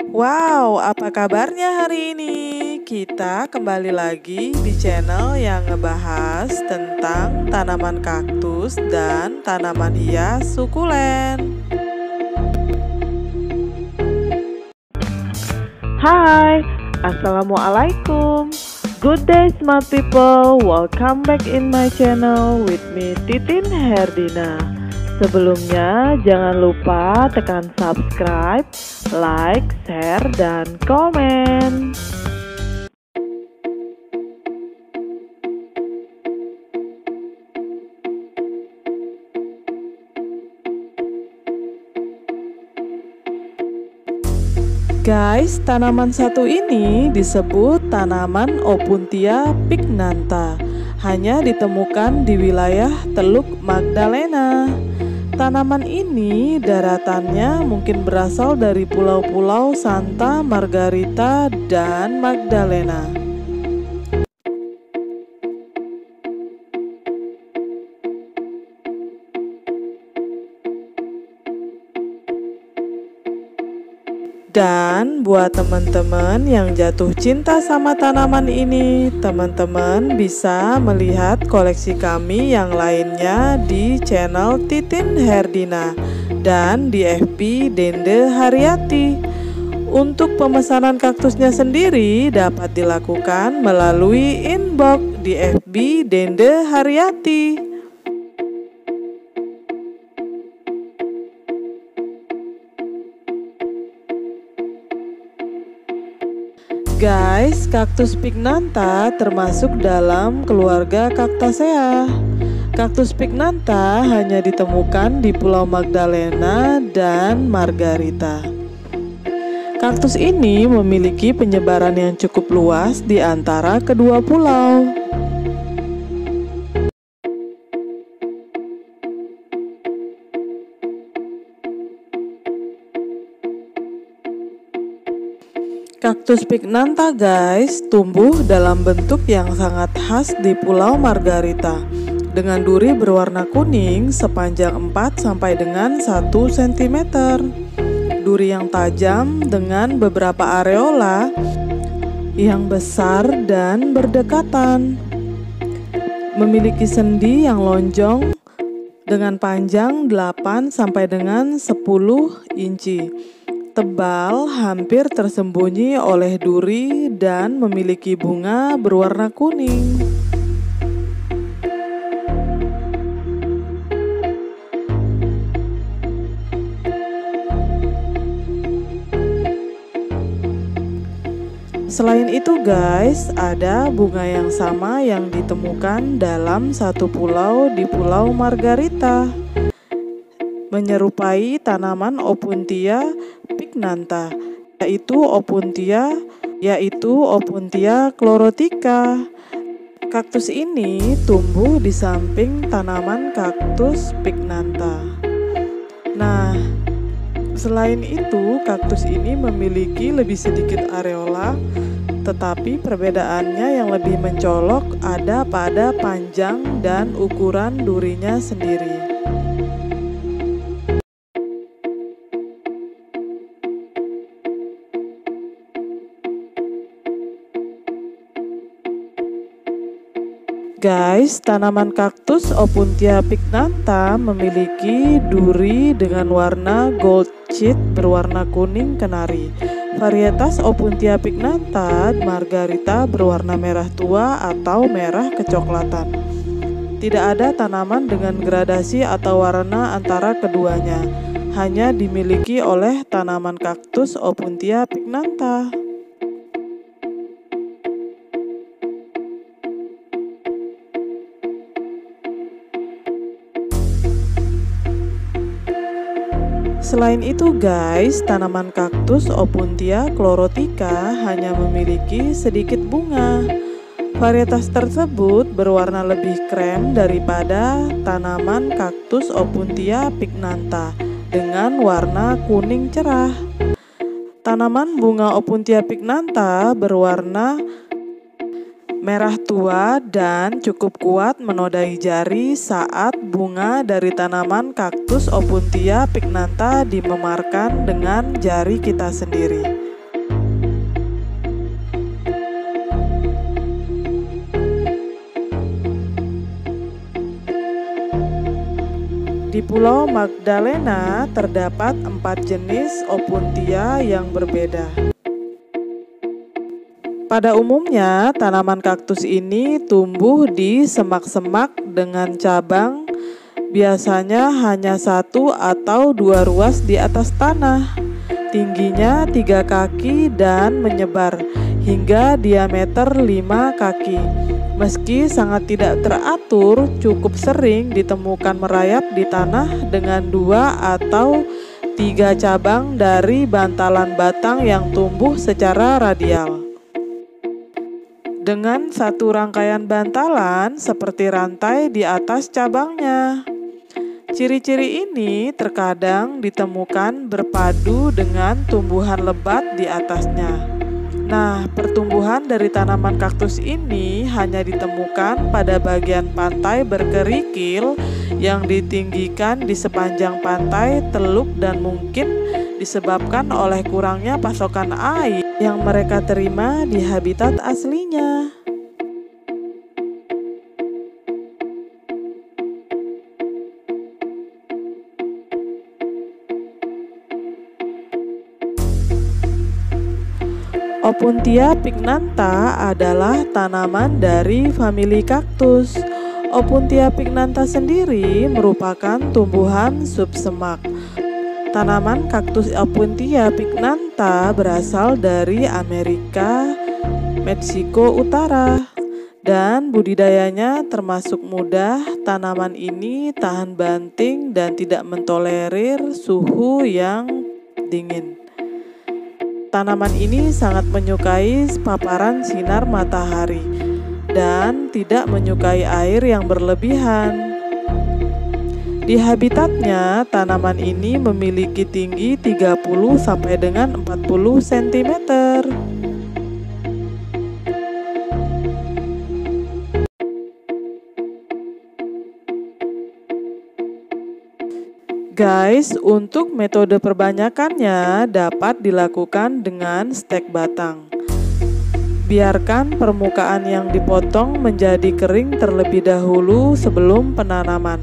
Wow, apa kabarnya hari ini? Kita kembali lagi di channel yang ngebahas tentang tanaman kaktus dan tanaman hias sukulen. Hai, Assalamualaikum. Good day smart people, welcome back in my channel with me Titin Herdina. Sebelumnya jangan lupa tekan subscribe, like, share, dan komen. Guys, tanaman satu ini disebut tanaman Opuntia pycnantha. Hanya ditemukan di wilayah Teluk Magdalena. Tanaman ini daratannya mungkin berasal dari pulau-pulau Santa Margarita dan Magdalena. Dan buat teman-teman yang jatuh cinta sama tanaman ini, teman-teman bisa melihat koleksi kami yang lainnya di channel Titin Herdina dan di FB Dende Haryati. Untuk pemesanan kaktusnya sendiri dapat dilakukan melalui inbox di FB Dende Haryati. Guys, kaktus pycnantha termasuk dalam keluarga Cactaceae. Kaktus pycnantha hanya ditemukan di Pulau Magdalena dan Margarita. Kaktus ini memiliki penyebaran yang cukup luas di antara kedua pulau. Kaktus pycnantha guys tumbuh dalam bentuk yang sangat khas di Pulau Margarita dengan duri berwarna kuning sepanjang 4 sampai dengan 1 cm. Duri yang tajam dengan beberapa areola yang besar dan berdekatan. Memiliki sendi yang lonjong dengan panjang 8 sampai dengan 10 inci. Tebal, hampir tersembunyi oleh duri dan memiliki bunga berwarna kuning. Selain itu guys, ada bunga yang sama yang ditemukan dalam satu pulau di Pulau Margarita, menyerupai tanaman Opuntia pycnantha, yaitu Opuntia chlorotica. Kaktus ini tumbuh di samping tanaman kaktus pycnantha. Nah, selain itu kaktus ini memiliki lebih sedikit areola, tetapi perbedaannya yang lebih mencolok ada pada panjang dan ukuran durinya sendiri. Guys, tanaman kaktus Opuntia pycnantha memiliki duri dengan warna gold shade berwarna kuning kenari. Varietas Opuntia pycnantha Margarita berwarna merah tua atau merah kecoklatan. Tidak ada tanaman dengan gradasi atau warna antara keduanya. Hanya dimiliki oleh tanaman kaktus Opuntia pycnantha. Selain itu guys, tanaman kaktus Opuntia chlorotica hanya memiliki sedikit bunga. Varietas tersebut berwarna lebih krem daripada tanaman kaktus Opuntia pycnantha dengan warna kuning cerah. Tanaman bunga Opuntia pycnantha berwarna merah tua dan cukup kuat menodai jari saat bunga dari tanaman kaktus Opuntia pycnantha dimemarkan dengan jari kita sendiri. Di Pulau Magdalena terdapat 4 jenis Opuntia yang berbeda. Pada umumnya, tanaman kaktus ini tumbuh di semak-semak dengan cabang, biasanya hanya 1 atau 2 ruas di atas tanah. Tingginya 3 kaki dan menyebar hingga diameter 5 kaki. Meski sangat tidak teratur, cukup sering ditemukan merayap di tanah dengan 2 atau 3 cabang dari bantalan batang yang tumbuh secara radial. Dengan satu rangkaian bantalan seperti rantai di atas cabangnya. Ciri-ciri ini terkadang ditemukan berpadu dengan tumbuhan lebat di atasnya. Nah, pertumbuhan dari tanaman kaktus ini hanya ditemukan pada bagian pantai berkerikil yang ditinggikan di sepanjang pantai Teluk dan mungkin disebabkan oleh kurangnya pasokan air yang mereka terima di habitat aslinya. Opuntia pycnantha adalah tanaman dari famili kaktus. Opuntia pycnantha sendiri merupakan tumbuhan subsemak. Tanaman kaktus Opuntia pycnantha berasal dari Amerika, Meksiko Utara, dan budidayanya termasuk mudah. Tanaman ini tahan banting dan tidak mentolerir suhu yang dingin. Tanaman ini sangat menyukai paparan sinar matahari dan tidak menyukai air yang berlebihan. Di habitatnya, tanaman ini memiliki tinggi 30 sampai dengan 40 cm. Guys, untuk metode perbanyakannya dapat dilakukan dengan stek batang. Biarkan permukaan yang dipotong menjadi kering terlebih dahulu sebelum penanaman.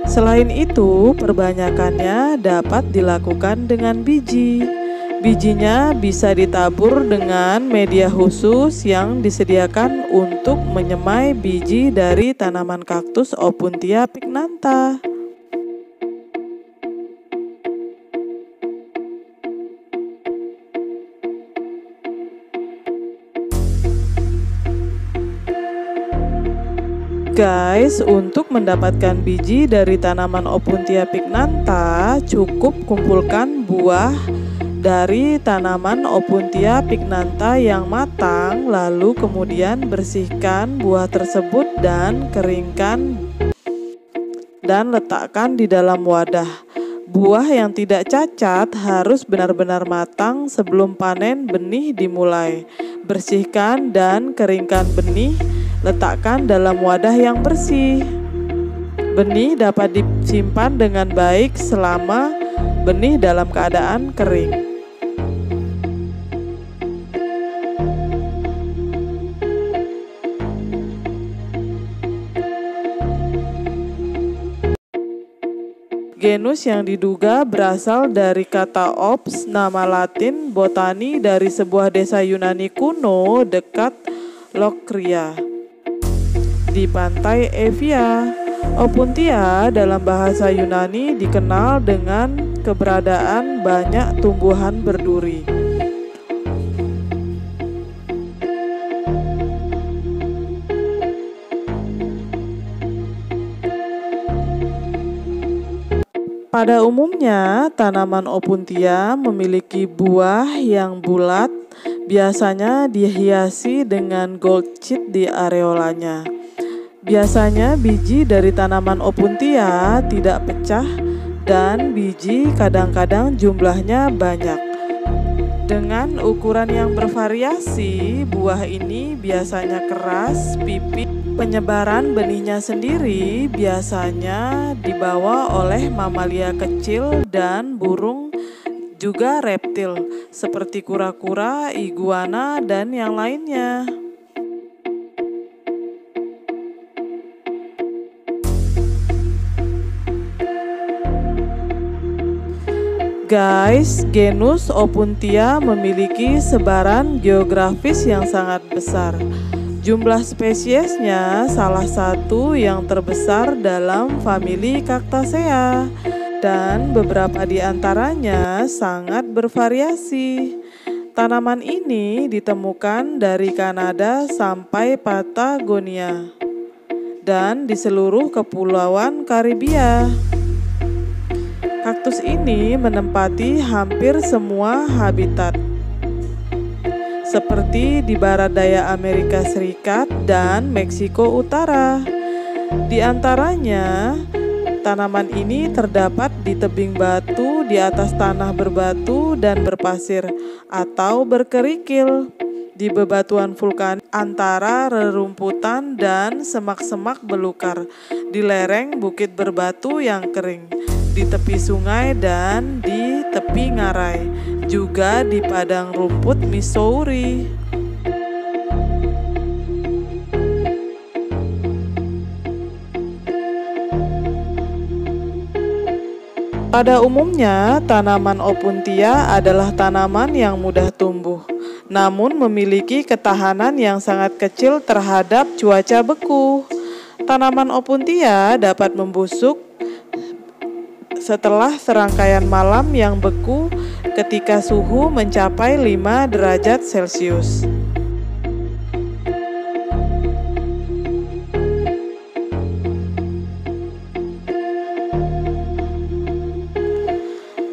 Selain itu, perbanyakannya dapat dilakukan dengan biji. Bijinya bisa ditabur dengan media khusus yang disediakan untuk menyemai biji dari tanaman kaktus Opuntia pycnantha. Guys, untuk mendapatkan biji dari tanaman Opuntia pycnantha, cukup kumpulkan buah dari tanaman Opuntia pycnantha yang matang, lalu kemudian bersihkan buah tersebut dan keringkan dan letakkan di dalam wadah. Buah yang tidak cacat harus benar-benar matang sebelum panen benih dimulai. Bersihkan dan keringkan benih. Letakkan dalam wadah yang bersih. Benih dapat disimpan dengan baik selama benih dalam keadaan kering. Genus yang diduga berasal dari kata Ops, nama Latin botani dari sebuah desa Yunani kuno dekat Lokria di pantai Evia. Opuntia dalam bahasa Yunani dikenal dengan keberadaan banyak tumbuhan berduri. Pada umumnya, tanaman Opuntia memiliki buah yang bulat, biasanya dihiasi dengan gold sheet di areolanya. Biasanya biji dari tanaman Opuntia tidak pecah dan biji kadang-kadang jumlahnya banyak. Dengan ukuran yang bervariasi, buah ini biasanya keras, pipih. Penyebaran benihnya sendiri biasanya dibawa oleh mamalia kecil dan burung, juga reptil seperti kura-kura, iguana, dan yang lainnya. Guys, genus Opuntia memiliki sebaran geografis yang sangat besar. Jumlah spesiesnya salah satu yang terbesar dalam famili Cactaceae, dan beberapa di antaranya sangat bervariasi. Tanaman ini ditemukan dari Kanada sampai Patagonia dan di seluruh kepulauan Karibia. Kaktus ini menempati hampir semua habitat, seperti di barat daya Amerika Serikat dan Meksiko Utara. Di antaranya, tanaman ini terdapat di tebing batu, di atas tanah berbatu dan berpasir atau berkerikil, di bebatuan vulkanik antara rerumputan dan semak-semak belukar, di lereng bukit berbatu yang kering, di tepi sungai dan di tepi ngarai, juga di padang rumput Missouri. Pada umumnya, tanaman Opuntia adalah tanaman yang mudah tumbuh, namun memiliki ketahanan yang sangat kecil terhadap cuaca beku. Tanaman Opuntia dapat membusuk setelah serangkaian malam yang beku ketika suhu mencapai 5 derajat Celcius.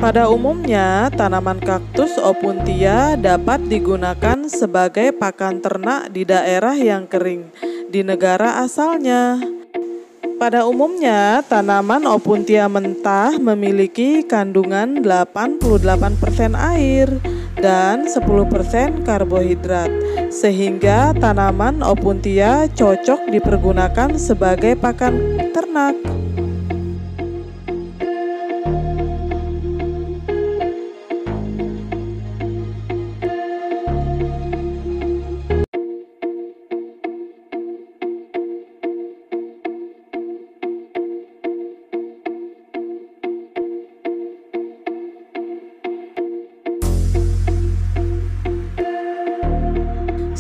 Pada umumnya, tanaman kaktus Opuntia dapat digunakan sebagai pakan ternak di daerah yang kering di negara asalnya. Pada umumnya, tanaman Opuntia mentah memiliki kandungan 88% air dan 10% karbohidrat, sehingga tanaman Opuntia cocok dipergunakan sebagai pakan ternak.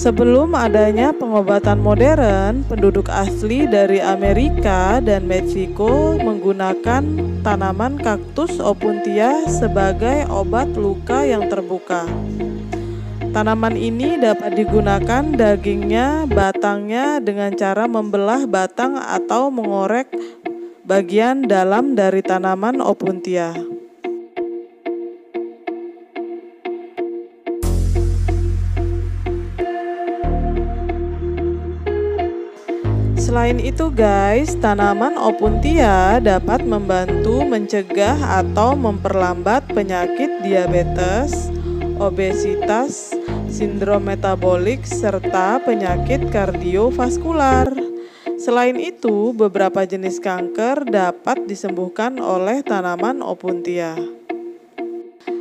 Sebelum adanya pengobatan modern, penduduk asli dari Amerika dan Meksiko menggunakan tanaman kaktus Opuntia sebagai obat luka yang terbuka. Tanaman ini dapat digunakan dagingnya, batangnya dengan cara membelah batang atau mengorek bagian dalam dari tanaman Opuntia. Selain itu guys, tanaman Opuntia dapat membantu mencegah atau memperlambat penyakit diabetes, obesitas, sindrom metabolik, serta penyakit kardiovaskular. Selain itu, beberapa jenis kanker dapat disembuhkan oleh tanaman Opuntia.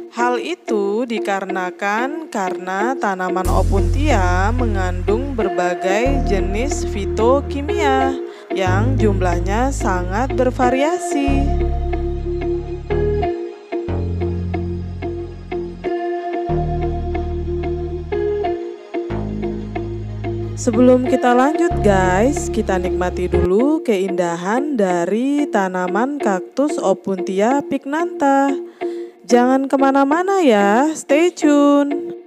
Hal itu dikarenakan karena tanaman Opuntia mengandung berbagai jenis fitokimia yang jumlahnya sangat bervariasi. Sebelum kita lanjut guys, kita nikmati dulu keindahan dari tanaman kaktus Opuntia pycnantha. Jangan kemana-mana ya, stay tune.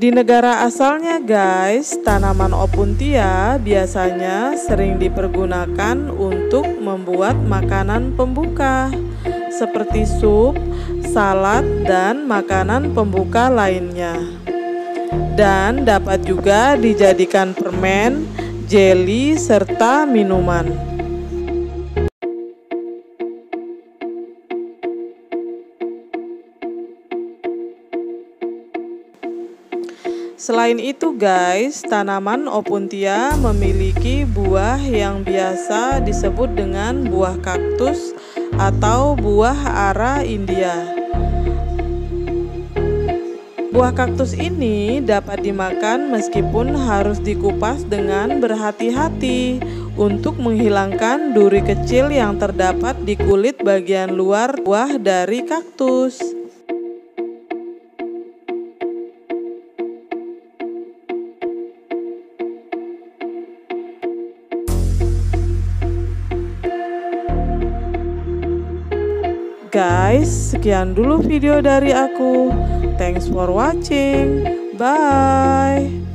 Di negara asalnya guys, tanaman opuntia biasanya sering dipergunakan untuk membuat makanan pembuka seperti sup, salad, dan makanan pembuka lainnya. Dan dapat juga dijadikan permen, jelly, serta minuman. Selain itu guys, tanaman opuntia memiliki buah yang biasa disebut dengan buah kaktus atau buah ara India. Buah kaktus ini dapat dimakan meskipun harus dikupas dengan berhati-hati untuk menghilangkan duri kecil yang terdapat di kulit bagian luar buah dari kaktus. Guys, sekian dulu video dari aku. Thanks for watching. Bye.